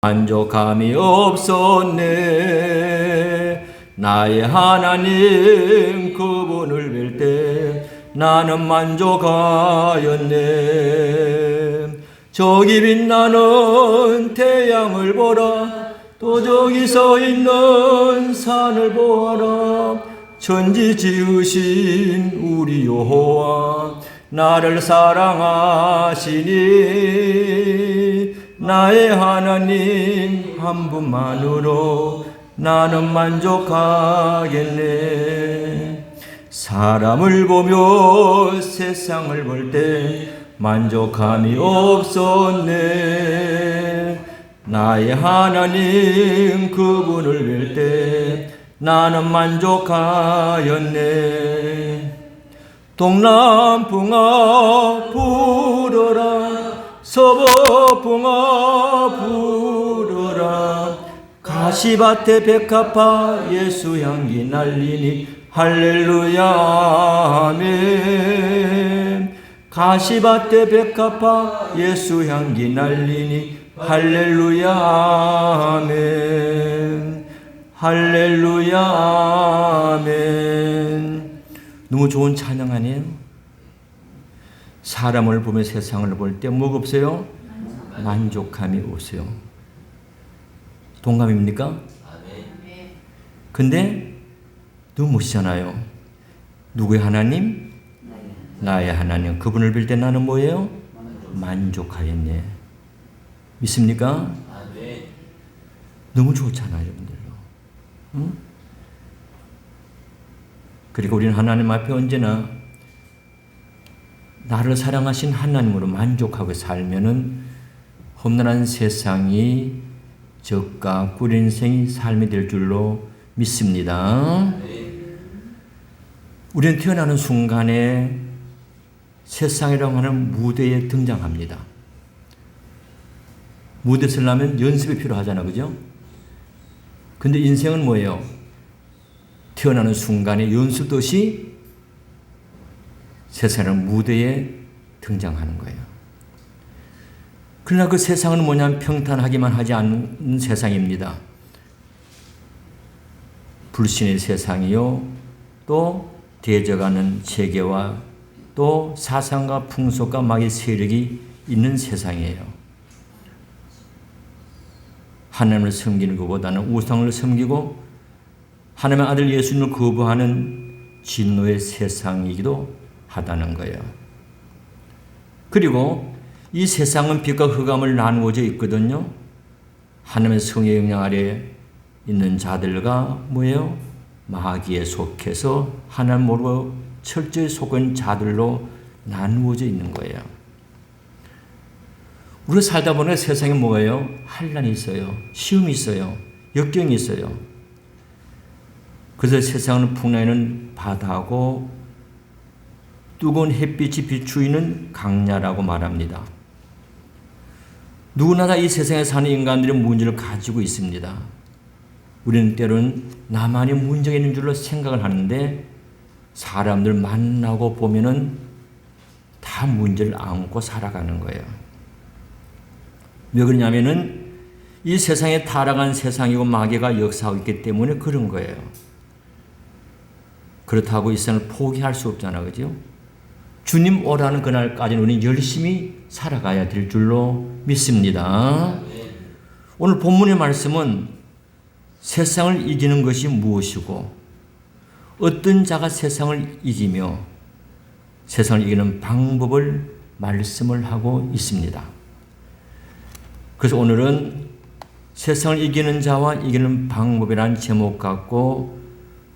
만족함이 없었네. 나의 하나님 그분을 뵐 때 나는 만족하였네. 저기 빛나는 태양을 보라. 또 저기 서 있는 산을 보아라. 천지 지으신 우리 여호와 나를 사랑하시니 나의 하나님 한 분만으로 나는 만족하겠네. 사람을 보며 세상을 볼 때 만족함이 없었네. 나의 하나님 그분을 뵐 때 나는 만족하였네. 동남풍아 불어라. 서북풍아 불어라. 가시밭에 백합화 예수 향기 날리니 할렐루야 아멘. 가시밭에 백합화 예수 향기 날리니 할렐루야 아멘. 할렐루야 아멘. 너무 좋은 찬양 아니에요? 사람을 보며 세상을 볼 때 뭐가 없어요? 만족함이 없어요. 동감입니까? 근데 너무 멋있잖아요. 누구의 하나님? 나의 하나님. 그분을 볼 때 나는 뭐예요? 만족하였네. 믿습니까? 너무 좋잖아요, 여러분들. 응? 그리고 우리는 하나님 앞에 언제나 나를 사랑하신 하나님으로 만족하고 살면은 험난한 세상이 적과 꿀 인생이 삶이 될 줄로 믿습니다. 우리는 태어나는 순간에 세상이라고 하는 무대에 등장합니다. 무대에 서려면 연습이 필요하잖아요. 그죠? 근데 인생은 뭐예요? 태어나는 순간에 연습도 없이 세상은 무대에 등장하는 거예요. 그러나 그 세상은 뭐냐면 평탄하기만 하지 않는 세상입니다. 불신의 세상이요, 또 대적하는 세계와 또 사상과 풍속과 마귀의 세력이 있는 세상이에요. 하나님을 섬기는 것보다는 우상을 섬기고 하나님의 아들 예수님을 거부하는 진노의 세상이기도 하다는 거예요. 그리고 이 세상은 빛과 흑암을 나누어져 있거든요. 하나님의 성의 영향 아래 있는 자들과 뭐예요? 마귀에 속해서 하나님 모르고 철저히 속은 자들로 나누어져 있는 거예요. 우리가 살다 보면 세상에 뭐예요? 환난이 있어요. 시험이 있어요. 역경이 있어요. 그래서 세상은 풍랑에는 바다고 뜨거운 햇빛이 비추이는 강야라고 말합니다. 누구나 다 이 세상에 사는 인간들은 문제를 가지고 있습니다. 우리는 때로는 나만이 문제가 있는 줄로 생각을 하는데 사람들 만나고 보면은 다 문제를 안고 살아가는 거예요. 왜 그러냐면은 이 세상에 타락한 세상이고 마귀가 역사하고 있기 때문에 그런 거예요. 그렇다고 이 세상을 포기할 수 없잖아, 그죠? 주님 오라는 그날까지는 우리는 열심히 살아가야 될 줄로 믿습니다. 오늘 본문의 말씀은 세상을 이기는 것이 무엇이고 어떤 자가 세상을 이기며 세상을 이기는 방법을 말씀을 하고 있습니다. 그래서 오늘은 세상을 이기는 자와 이기는 방법이라는 제목 갖고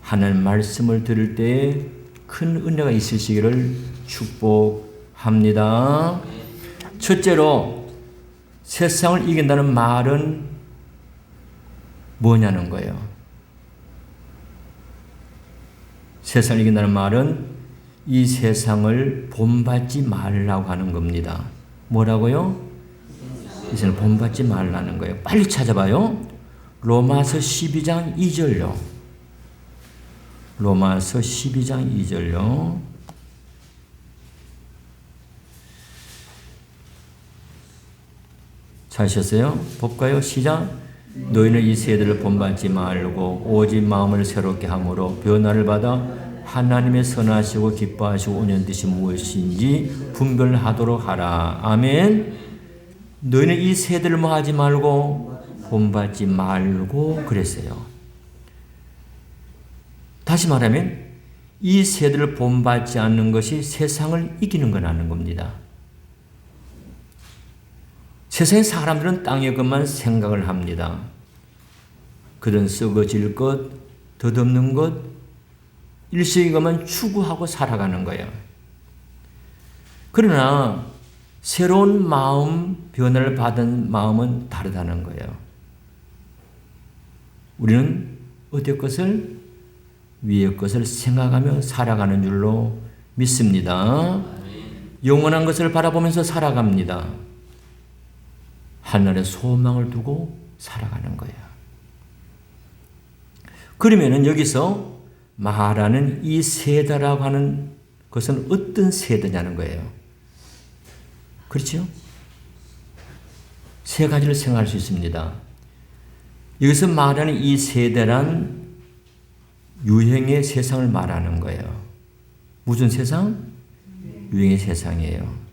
하나님 말씀을 들을 때에 큰 은혜가 있으시기를 축복합니다. 첫째로 세상을 이긴다는 말은 뭐냐는 거예요. 세상을 이긴다는 말은 이 세상을 본받지 말라고 하는 겁니다. 뭐라고요? 이 세상을 본받지 말라는 거예요. 빨리 찾아봐요. 로마서 12장 2절요. 로마서 12장 2절요. 찾으셨어요? 볼까요? 시작. 너희는 이 세대를 본받지 말고 오직 마음을 새롭게 함으로 변화를 받아 하나님의 선하시고 기뻐하시고 온유한 뜻이 무엇인지 분별하도록 하라. 아멘. 너희는 이 세대를 뭐 하지 말고 본받지 말고 그랬어요. 다시 말하면 이 세대를 본받지 않는 것이 세상을 이기는 거라는 겁니다. 세상의 사람들은 땅의 것만 생각을 합니다. 그들은 썩어질 것, 덧없는 것, 일시의 것만 추구하고 살아가는 거예요. 그러나 새로운 마음, 변화를 받은 마음은 다르다는 거예요. 우리는 어떤 것을? 위의 것을 생각하며 살아가는 줄로 믿습니다. 영원한 것을 바라보면서 살아갑니다. 하늘의 소망을 두고 살아가는 거예요. 그러면은 여기서 말하는 이 세대라고 하는 것은 어떤 세대냐는 거예요. 그렇죠? 세 가지를 생각할 수 있습니다. 여기서 말하는 이 세대란 유행의 세상을 말하는 거예요. 무슨 세상? 유행의 세상이에요.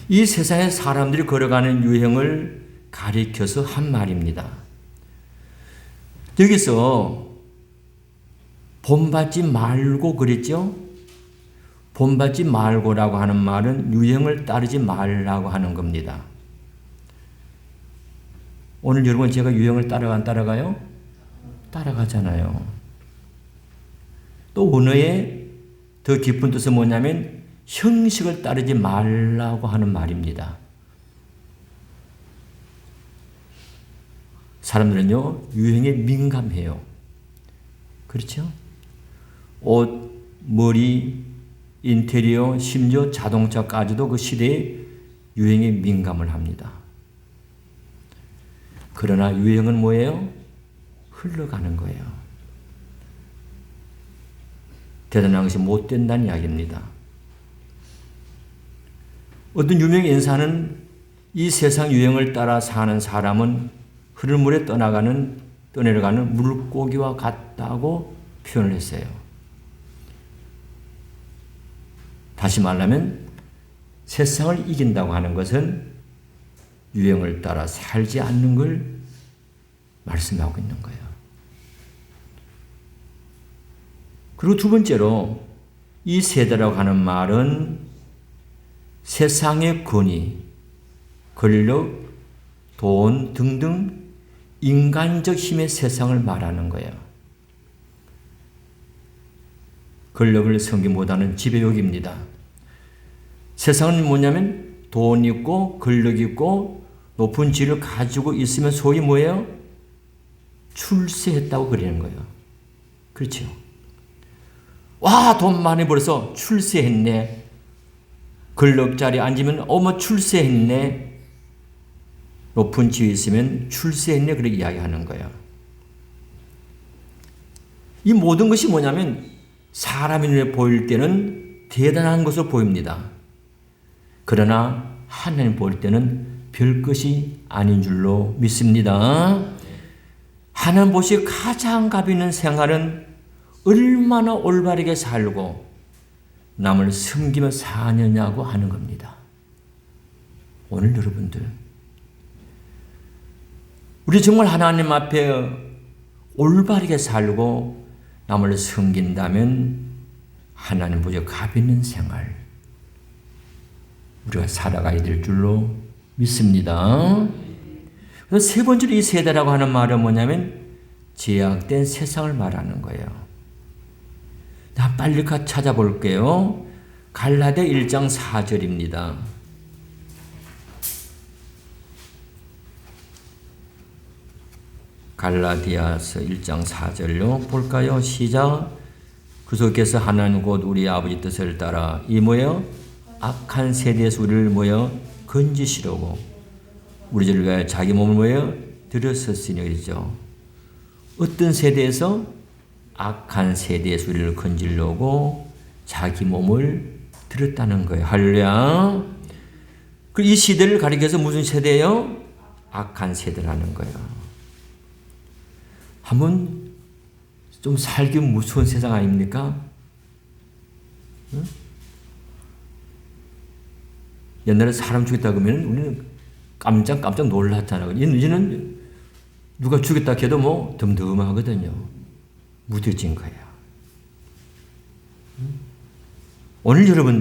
이 세상에 사람들이 걸어가는 유행을 가리켜서 한 말입니다. 여기서 본받지 말고 그랬죠? 본받지 말고라고 하는 말은 유행을 따르지 말라고 하는 겁니다. 오늘 여러분 제가 유행을 따라가 안 따라가요? 따라가잖아요. 또 언어의 더 깊은 뜻은 뭐냐면 형식을 따르지 말라고 하는 말입니다. 사람들은요, 유행에 민감해요. 그렇죠? 옷, 머리, 인테리어, 심지어 자동차까지도 그 시대의 유행에 민감을 합니다. 그러나 유행은 뭐예요? 흘러가는 거예요. 대단한 것이 못 된다는 이야기입니다. 어떤 유명 인사는 이 세상 유행을 따라 사는 사람은 흐름물에 떠내려가는 물고기와 같다고 표현을 했어요. 다시 말하면 세상을 이긴다고 하는 것은 유행을 따라 살지 않는 걸 말씀하고 있는 거예요. 그리고 두 번째로 이 세대라고 하는 말은 세상의 권위, 권력, 돈 등등 인간적 힘의 세상을 말하는 거예요. 권력을 섬기보다는 지배욕입니다. 세상은 뭐냐면 돈 있고 권력 있고 높은 지위를 가지고 있으면 소위 뭐예요? 출세했다고 그러는 거예요. 그렇죠? 와, 돈 많이 벌어서 출세했네. 권력 자리에 앉으면 어머 출세했네. 높은 지위에 있으면 출세했네. 그렇게 이야기하는 거예요. 이 모든 것이 뭐냐면 사람의 눈에 보일 때는 대단한 것으로 보입니다. 그러나 하나님 볼 때는 별것이 아닌 줄로 믿습니다. 하나님 보시 가장 값 있는 생활은 얼마나 올바르게 살고 남을 섬기며 사느냐고 하는 겁니다. 오늘 여러분들 우리 정말 하나님 앞에 올바르게 살고 남을 섬긴다면 하나님 보시 값 있는 생활 우리가 살아가야 될 줄로 믿습니다. 그래서 세 번째로 이 세대라고 하는 말은 뭐냐면 제약된 세상을 말하는 거예요. 나 빨리 찾아볼게요. 갈라디아 1장 4절입니다. 갈라디아서 1장 4절로 볼까요? 시작. 그속에서 하나님 곧 우리 아버지 뜻을 따라 이 뭐예요? 악한 세대에서 우리를 뭐예요? 건지시려고 우리 죄를 위하여 자기 몸을 뭐예요? 들였었으니 그러죠. 어떤 세대에서? 악한 세대에서 우리를 건지려고 자기 몸을 들였다는 거예요. 할렐루야. 이 시대를 가리켜서 무슨 세대예요? 악한 세대라는 거예요. 한번 좀 살기 무서운 세상 아닙니까? 응? 옛날에 사람 죽였다 그러면 우리는 깜짝 놀랐잖아요. 이제는 누가 죽였다 해도 뭐 덤덤하거든요. 무뎌진 거예요. 오늘 여러분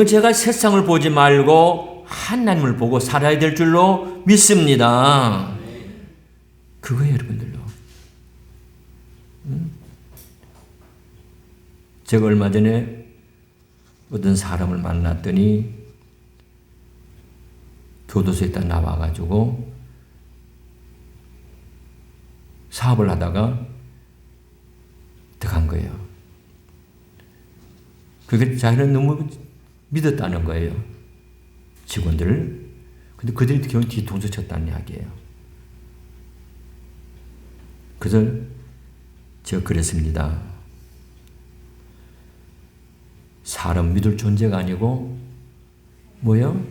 제가 세상을 보지 말고 하나님을 보고 살아야 될 줄로 믿습니다. 그거예요, 여러분들요. 제가 얼마 전에 어떤 사람을 만났더니 교도소에 딱 나와가지고 사업을 하다가 들어간 거예요. 그게 자기는 너무 믿었다는 거예요. 직원들을. 근데 그들이 결국 뒤통수 쳤다는 이야기예요. 그래서 제가 그랬습니다. 사람 믿을 존재가 아니고 뭐요?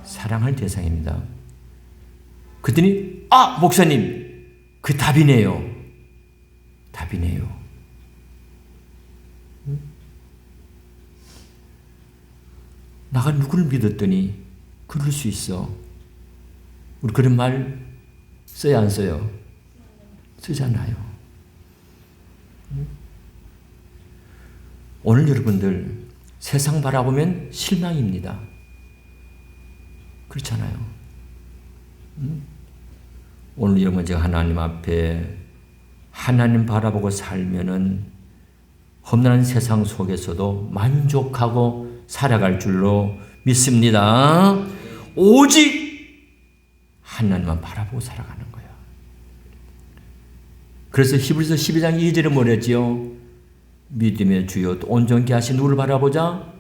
사랑할 대상입니다. 그랬더니 목사님 그 답이네요. 답이네요. 나가 누구를 믿었더니 그럴 수 있어. 우리 그런 말 써야 안 써요? 쓰잖아요. 오늘 여러분들 세상 바라보면 실망입니다. 그렇잖아요. 오늘 여러분 제가 하나님 앞에 하나님 바라보고 살면은 험난한 세상 속에서도 만족하고 살아갈 줄로 믿습니다. 오직 하나님만 바라보고 살아가는 거예요. 그래서 히브리서 12장 2절에 뭐랬지요? 믿음의 주요 온전케 하신 누구를 바라보자?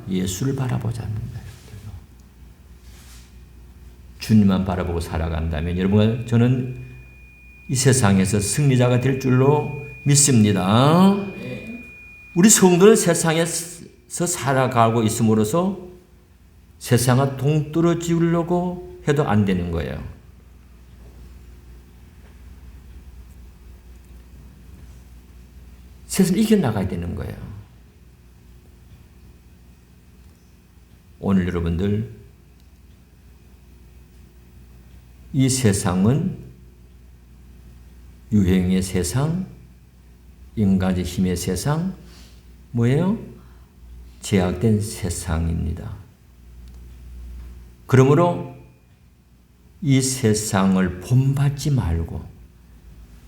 예수를 바라보자 합니다. 주님만 바라보고 살아간다면 여러분 저는 이 세상에서 승리자가 될 줄로 믿습니다. 우리 성도는 세상에서 살아가고 있음으로써 세상과 동떨어지려고 해도 안 되는 거예요. 세상을 이겨나가야 되는 거예요. 오늘 여러분들 이 세상은 유행의 세상, 인간의 힘의 세상, 뭐예요? 제약된 세상입니다. 그러므로 이 세상을 본받지 말고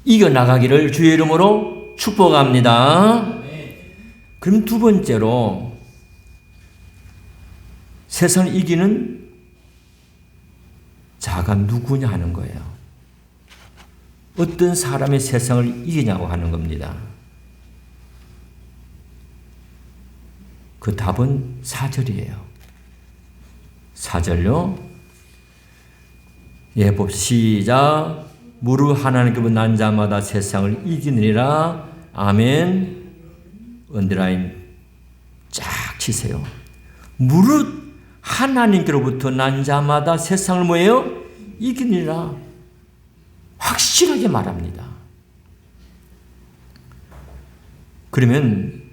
이겨나가기를 주의 이름으로 축복합니다. 그럼 두 번째로 세상을 이기는 자가 누구냐 하는 거예요. 어떤 사람이 세상을 이기냐고 하는 겁니다. 그 답은 4절이에요. 4절요. 예, 시작. 무릇 하나님께로 난 자마다 세상을 이기느니라. 아멘. 언더라인 쫙 치세요. 무릇 하나님께로부터 난 자마다 세상을 뭐예요? 이기느니라. 확실하게 말합니다. 그러면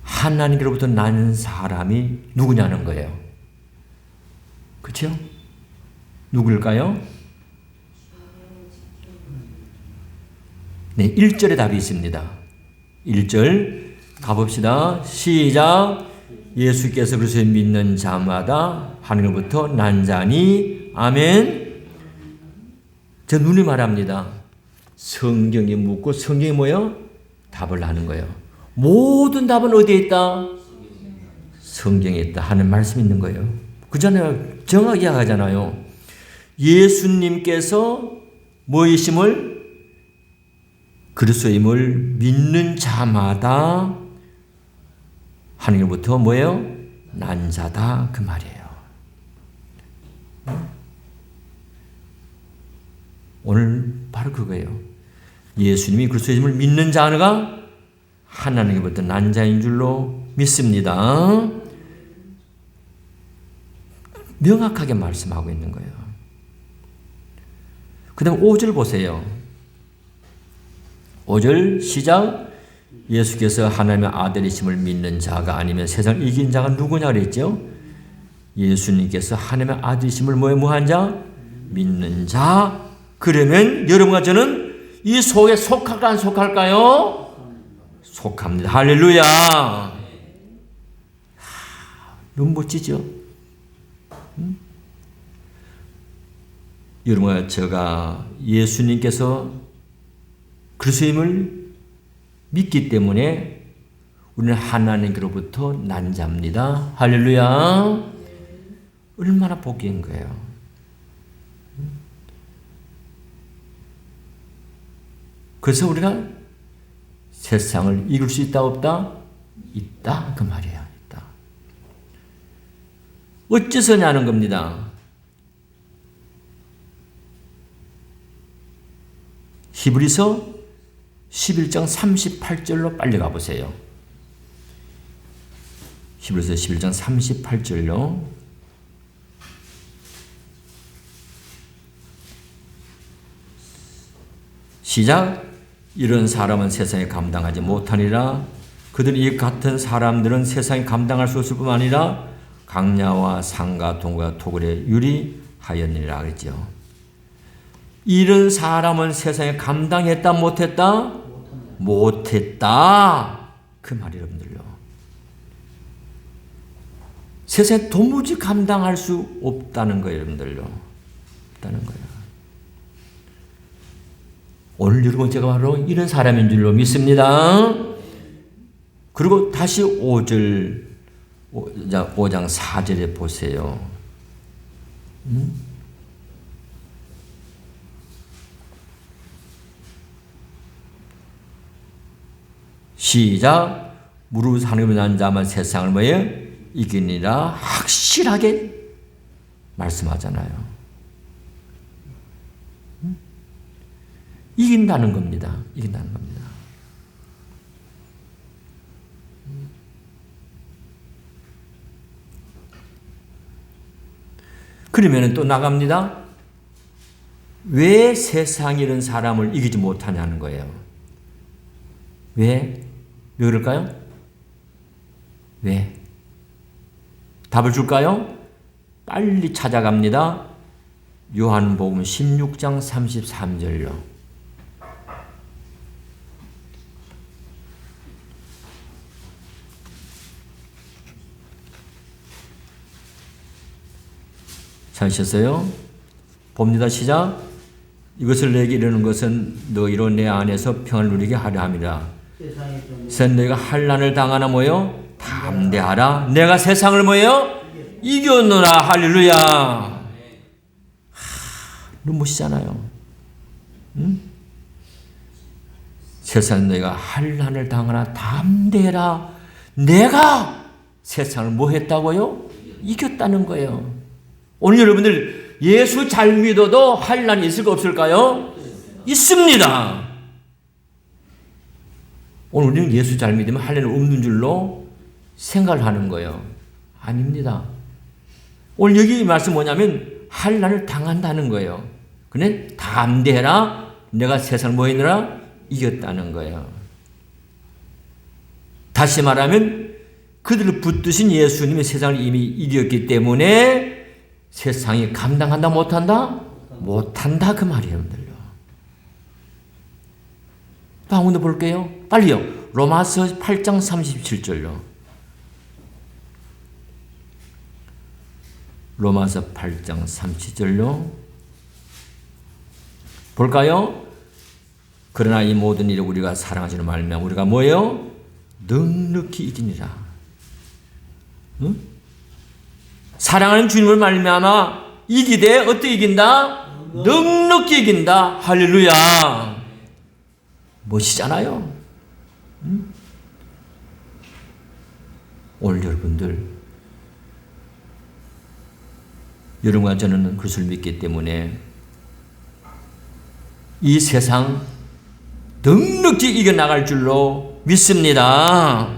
하나님께로부터 난 사람이 누구냐는 거예요. 그렇죠? 누굴까요? 네, 1절에 답이 있습니다. 1절 가봅시다. 시작. 예수께서 그리스도를 믿는 자마다 하늘로부터 난 자니. 아멘. 저 눈이 말합니다. 성경이 묻고 성경이 뭐예요? 답을 하는 거예요. 모든 답은 어디에 있다? 성경에 있다 하는 말씀이 있는 거예요. 그잖아요. 정확히 하잖아요. 예수님께서 뭐이심을? 그리스도임을 믿는 자마다 하나님부터 뭐예요? 난 자다 그 말이에요. 오늘 바로 그거예요. 예수님이 그리스도임을 믿는 자가 하나님께부터 난 자인 줄로 믿습니다. 명확하게 말씀하고 있는 거예요. 그 다음 5절 보세요. 5절 시작. 예수께서 하나님의 아들이심을 믿는 자가 아니면 세상을 이긴 자가 누구냐 그랬죠? 예수님께서 하나님의 아들이심을 뭐한 자? 믿는 자. 그러면 여러분과 저는 이 속에 속할까 안 속할까요? 속합니다. 할렐루야. 너무 멋지죠? 여러분과 제가 예수님께서 그리스도임을 믿기 때문에 우리는 하나님께로부터 난 자입니다. 할렐루야. 얼마나 복인 거예요. 그래서 우리가 세상을 이길 수 있다 없다? 있다 그 말이에요. 있다. 어째서냐는 겁니다. 히브리서 11장 38절로 빨리 가보세요. 히브리서 11장 38절로 시작. 이런 사람은 세상에 감당하지 못하니라. 그들이 이 같은 사람들은 세상에 감당할 수 없을 뿐만 아니라 강야와 상과 동과 토굴에 유리하였느니라 그랬죠. 이런 사람은 세상에 감당했다 못했다? 못했다. 그 말이 여러분들요. 세상에 도무지 감당할 수 없다는 거예요. 여러분들요. 없다는 거예요. 오늘 여러분 제가 바로 이런 사람인 줄로 믿습니다. 그리고 다시 5장 4절에 보세요. 시작. 무릇 하나님을 난 자만 세상을 뭐예요? 이기니라 확실하게 말씀하잖아요. 이긴다는 겁니다. 이긴다는 겁니다. 그러면 또 나갑니다. 왜 세상이 이런 사람을 이기지 못하냐는 거예요. 왜? 왜 그럴까요? 왜? 답을 줄까요? 빨리 찾아갑니다. 요한복음 16장 33절로. 찾으셨어요? 봅니다. 시작. 이것을 내게 이르는 것은 너희로 내 안에서 평안을 누리게 하려 함이라. 세상 너희가 환난을 당하나 뭐요? 담대하라. 내가 세상을 뭐요? 이겼노라. 할렐루야. 너무 멋지잖아요. 응? 세상 너희가 환난을 당하나 담대하라. 내가 세상을 뭐 했다고요? 이겼다는 거예요. 오늘 여러분들 예수 잘 믿어도 환난이 있을까 없을까요? 있습니다. 오늘 우리는 예수 잘 믿으면 환난이 없는 줄로 생각을 하는 거예요. 아닙니다. 오늘 여기 말씀 뭐냐면 환난을 당한다는 거예요. 근데 담대해라. 내가 세상을 뭐 했느라? 이겼다는 거예요. 다시 말하면 그들을 붙드신 예수님이 세상을 이미 이겼기 때문에 세상이 감당한다 못한다? 못한다 그 말이에요. 여러분들요. 또 한 번 더 볼게요. 빨리요. 로마서 8장 37절요. 로마서 8장 37절요. 볼까요? 그러나 이 모든 일을 우리가 사랑하시는 말미암아 우리가 뭐예요? 넉넉히 이기니라. 응? 사랑하는 주님을 말미암아 이기되 어떻게 이긴다? 넉넉히 이긴다. 할렐루야. 멋지잖아요. 응? 오늘 여러분과 저는 그것을 믿기 때문에 이 세상 넉넉히 이겨나갈 줄로 믿습니다.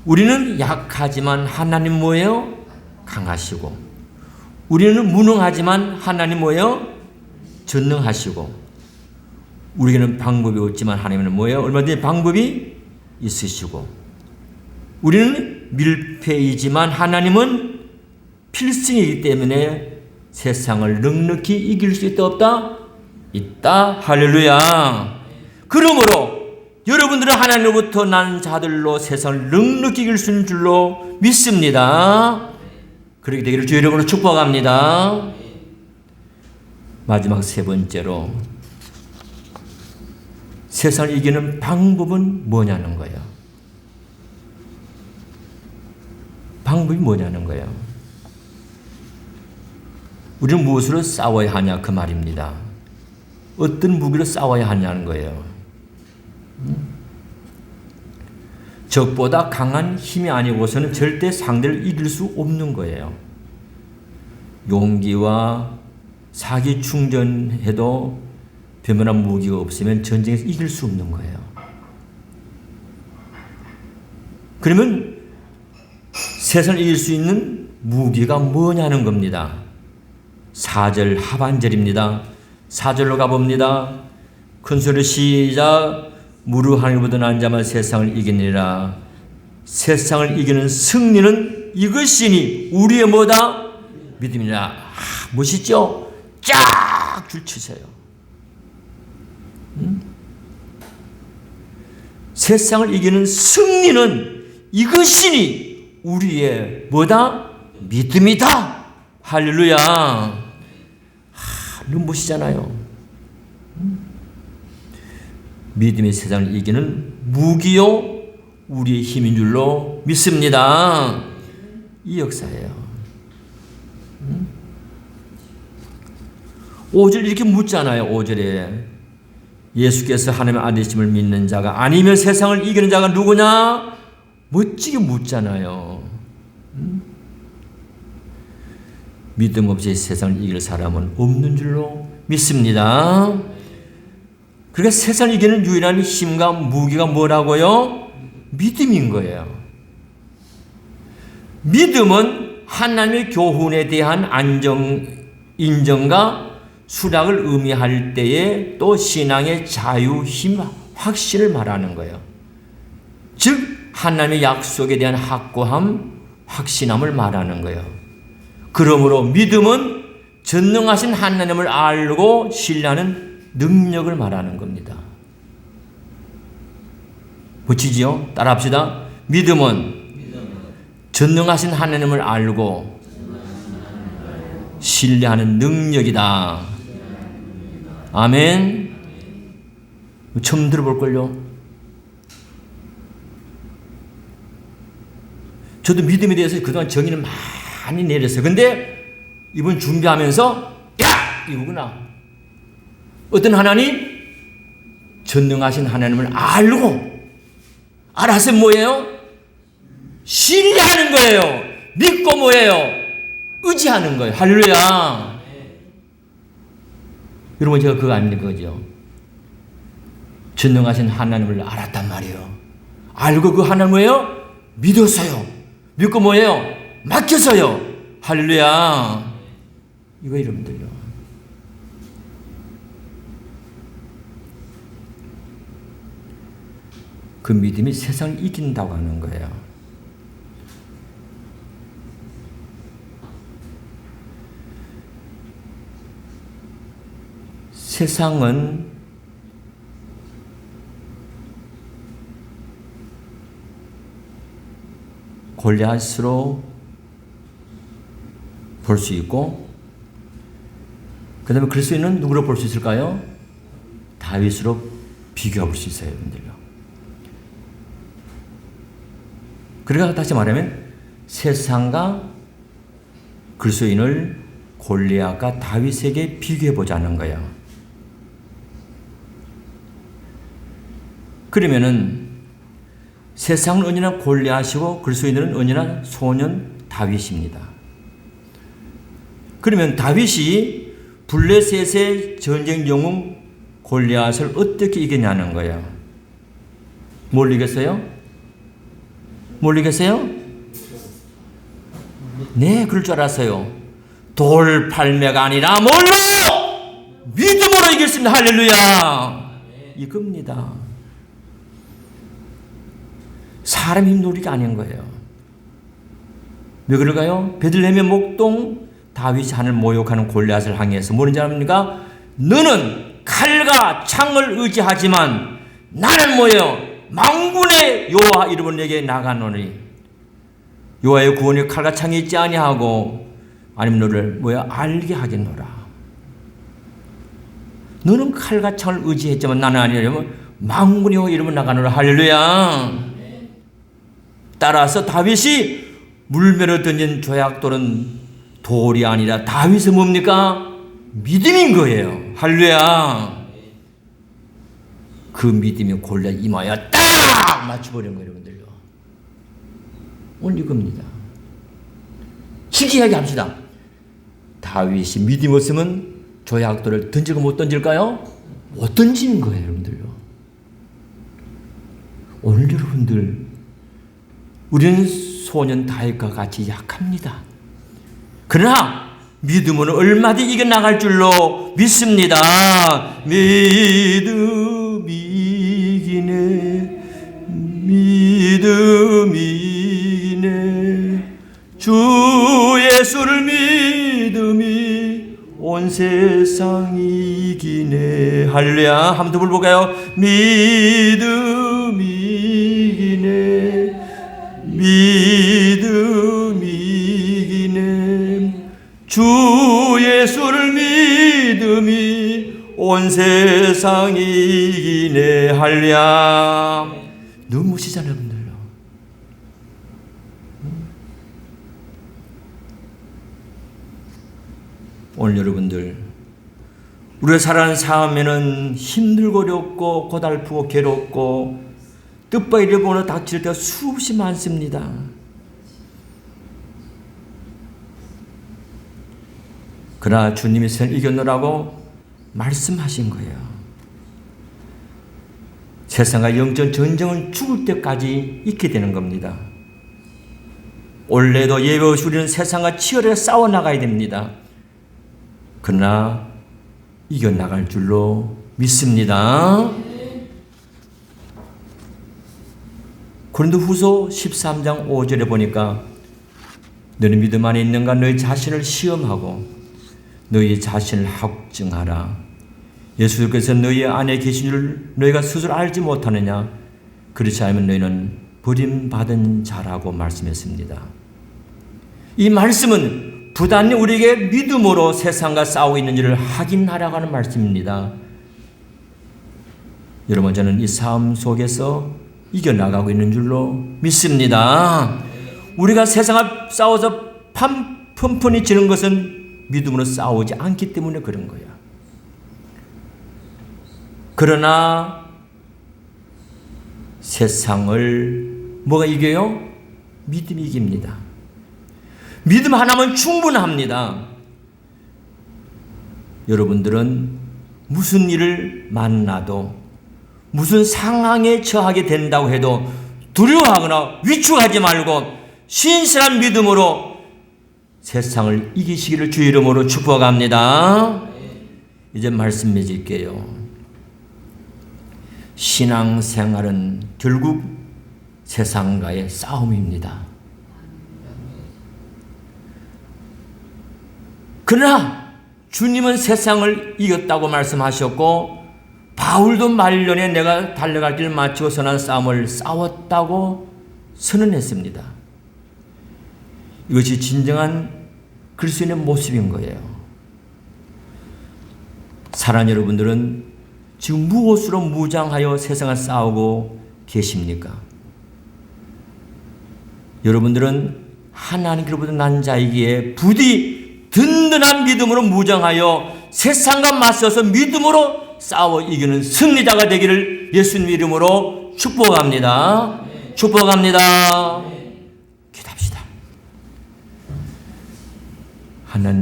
우리는 약하지만 하나님 뭐예요? 강하시고. 우리는 무능하지만 하나님 뭐예요? 전능하시고. 우리에게는 방법이 없지만 하나님은 뭐예요? 얼마든지 방법이 있으시고. 우리는 밀폐이지만 하나님은 필승이기 때문에 세상을 넉넉히 이길 수 있다 없다? 있다. 할렐루야. 그러므로 여러분들은 하나님으로부터 난 자들로 세상을 넉넉히 이길 수 있는 줄로 믿습니다. 그렇게 되기를 주 이름으로 축복합니다. 마지막 세 번째로 세상을 이기는 방법은 뭐냐는 거예요. 방법이 뭐냐는 거예요. 우리는 무엇으로 싸워야 하냐 그 말입니다. 어떤 무기로 싸워야 하냐는 거예요. 적보다 강한 힘이 아니고서는 절대 상대를 이길 수 없는 거예요. 용기와 사기 충전해도 변변한 무기가 없으면 전쟁에서 이길 수 없는 거예요. 그러면 세상을 이길 수 있는 무기가 뭐냐는 겁니다. 4절 하반절입니다. 4절로 가봅니다. 큰 소리로 시작. 무릇 하늘보다 난 자만 세상을 이기니라. 세상을 이기는 승리는 이것이니 우리의 뭐다? 믿음이라. 멋있죠? 쫙 줄치세요. 세상을 이기는 승리는 이것이니 우리의 뭐다? 믿음이다. 할렐루야. 너무 멋있잖아요. 믿음이 세상을 이기는 무기요 우리의 힘인 줄로 믿습니다. 이 역사예요. 5절 이렇게 묻잖아요. 5절에 예수께서 하나님의 아들이심을 믿는 자가 아니면 세상을 이기는 자가 누구냐? 멋지게 묻잖아요. 믿음 없이 세상을 이길 사람은 없는 줄로 믿습니다. 그러니까 세상을 이기는 유일한 힘과 무기가 뭐라고요? 믿음인 거예요. 믿음은 하나님의 교훈에 대한 인정과 수락을 의미할 때에 또 신앙의 자유, 힘, 확신을 말하는 거예요. 즉 하나님의 약속에 대한 확고함, 확신함을 말하는 거예요. 그러므로 믿음은 전능하신 하나님을 알고 신뢰하는 능력을 말하는 겁니다. 붙이지요? 따라합시다. 믿음은 전능하신 하나님을 알고 신뢰하는 능력이다. 아멘. 처음 들어볼걸요? 저도 믿음에 대해서 그동안 정의를 많이 내렸어요. 근데 이번 준비하면서 야! 이거구나. 어떤 하나님? 전능하신 하나님을 알아서 뭐예요? 신뢰하는 거예요. 믿고 뭐예요? 의지하는 거예요. 할렐루야. 여러분 제가 그거 아닌 거죠. 전능하신 하나님을 알았단 말이에요. 알고 그 하나님 뭐예요? 믿었어요. 믿고 뭐예요? 맡겼어요. 할렐루야. 이거 여러분들요. 그 믿음이 세상을 이긴다고 하는 거예요. 세상은 골리앗으로 볼 수 있고, 그 다음에 그리스도인은 누구로 볼 수 있을까요? 다윗으로 비교해 볼 수 있어요, 여러분들요. 그러니까 다시 말하면 세상과 그리스도인을 골리앗과 다윗에게 비교해 보자는 거예요. 그러면은 세상은 언제나 골리앗이고 그리스도인들은 언제나 소년 다윗입니다. 그러면 다윗이 블레셋의 전쟁 영웅 골리앗을 어떻게 이겼냐는 거예요. 몰리겠어요? 몰리겠어요? 네, 그럴 줄 알았어요. 돌팔매가 아니라 뭘로? 믿음으로 이겼습니다. 할렐루야. 이겁니다. 사람 힘 노리가 아닌 거예요. 왜 그럴까요? 베들레헴의 목동 다윗이 하늘 모욕하는 골리앗을 항해해서 뭐는지 압니까? 너는 칼과 창을 의지하지만 나는 뭐예요? 만군의 여호와 이름을 내게 나가노니 여호와의 구원이 칼과 창이 있지 아니하고 아니면 너를 알게 하겠노라. 너는 칼과 창을 의지했지만 나는 아니라면 만군의 여호와 이름을 나가노라. 할렐루야. 따라서 다윗이 물매로 던진 조약돌은 돌이 아니라 다윗의 뭡니까? 믿음인 거예요. 할렐루야. 그 믿음이 골리앗 이마에 딱 맞춰버린 거예요, 여러분들요. 오늘 이겁니다. 신기하게 합시다. 다윗이 믿음이 없으면 조약돌을 던질까 못 던질까요? 못 던지는 거예요, 여러분들요. 오늘 여러분들, 우리는 소년 다윗과 같이 약합니다. 그러나 믿음으로 얼마든지 이겨나갈 줄로 믿습니다. 믿음이 이기네, 믿음이 이기네, 주 예수를 믿음이 온 세상이 이기네. 할렐루야. 한 번 더 불러볼까요? 믿음이 이기네, 믿음이 이기네, 주 예수를 믿음이 온 세상이 이기네. 할렐루야. 눈부시잖아요, 여러분들. 오늘 여러분들, 우리가 살아가는 삶에는 힘들고 어렵고 고달프고 괴롭고 뜻밖의 일을 보나 닥칠 때가 수없이 많습니다. 그러나 주님이 세상을 이겨내라고 말씀하신 거예요. 세상과 영적 전쟁은 죽을 때까지 있게 되는 겁니다. 원래도 예배 없이 우리는 세상과 치열하게 싸워나가야 됩니다. 그러나 이겨나갈 줄로 믿습니다. 고린도후서 13장 5절에 보니까 너는 믿음 안에 있는가 너희 자신을 시험하고 너희 자신을 확증하라. 예수께서 너희 안에 계신 줄 너희가 스스로 알지 못하느냐? 그렇지 않으면 너희는 버림받은 자라고 말씀했습니다. 이 말씀은 부단히 우리에게 믿음으로 세상과 싸우고 있는지를 확인하라고 하는 말씀입니다. 여러분, 저는 이 삶 속에서 이겨나가고 있는 줄로 믿습니다. 우리가 세상과 싸워서 펀펀히 지는 것은 믿음으로 싸우지 않기 때문에 그런 거야. 그러나 세상을 뭐가 이겨요? 믿음이 이깁니다. 믿음 하나면 충분합니다. 여러분들은 무슨 일을 만나도 무슨 상황에 처하게 된다고 해도 두려워하거나 위축하지 말고 신실한 믿음으로 세상을 이기시기를 주의 이름으로 축복합니다. 이제 말씀 맺을게요. 신앙생활은 결국 세상과의 싸움입니다. 그러나 주님은 세상을 이겼다고 말씀하셨고 바울도 말년에 내가 달려갈 길 마치고 선한 싸움을 싸웠다고 선언했습니다. 이것이 진정한 그리스도인의 모습인 거예요. 사랑하는 여러분들은 지금 무엇으로 무장하여 세상을 싸우고 계십니까? 여러분들은 하나님께로부터 난 자이기에 부디 든든한 믿음으로 무장하여 세상과 맞서서 믿음으로 싸워 이기는 승리자가 되기를 예수님 이름으로 축복합니다. 축복합니다. 기도합시다. 하나님.